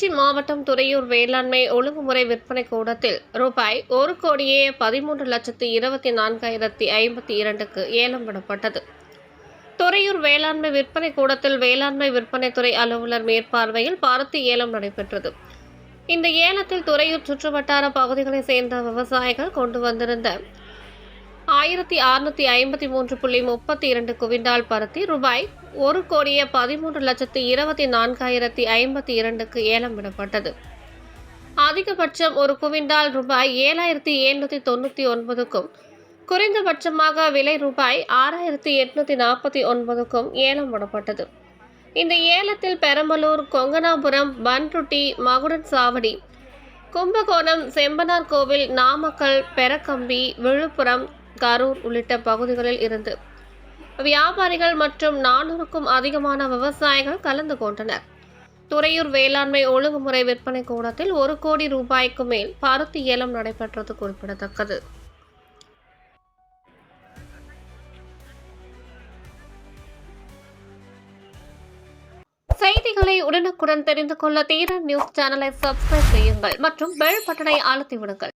திருச்சி மாவட்டம் துறையூர் வேளாண்மை ஒழுங்குமுறை விற்பனை கூடத்தில் ரூபாய் 1,13,24,052க்கு ஏலம் விடப்பட்டது. துறையூர் வேளாண்மை விற்பனை கூடத்தில் வேளாண்மை விற்பனைத்துறை அலுவலர் மேற்பார்வையில் பருத்தி ஏலம் நடைபெற்றது. இந்த ஏலத்தில் துறையூர் சுற்றுவட்டார பகுதிகளைச் சேர்ந்த விவசாயிகள் கொண்டு வந்திருந்த 1653.32 குவிண்டால் பருத்தி ரூபாய் 1,13,24,052க்கு ஏலம் விடப்பட்டது. அதிகபட்சம் ஒரு குவிண்டால் ரூபாய் 7,799க்கும் குறைந்தபட்சமாக விலை ரூபாய் 6,849க்கும் ஏலம் விடப்பட்டது. இந்த ஏலத்தில் பெரம்பலூர், கொங்கனாபுரம், பன்ருட்டி, மகுடன் சாவடி, கும்பகோணம், செம்பனார் கோவில், நாமக்கல், பெரக்கம்பி, விழுப்புரம், கரூர் உள்ளிட்ட பகுதிகளில் இருந்து வியாபாரிகள் மற்றும் 400க்கும் அதிகமான விவசாயிகள் கலந்து கொண்டனர். துறையூர் வேளாண்மை ஒழுங்குமுறை விற்பனை கூடத்தில் 1 கோடி ரூபாய்க்கு மேல் பருத்தி ஏலம் நடைபெற்றது குறிப்பிடத்தக்கது. செய்திகளை உடனுக்குடன் தெரிந்து கொள்ள தீரன் நியூஸ் சேனலை சப்ஸ்கிரைப் செய்யுங்கள் மற்றும் பெல் பட்டனை அழுத்தி விடுங்கள்.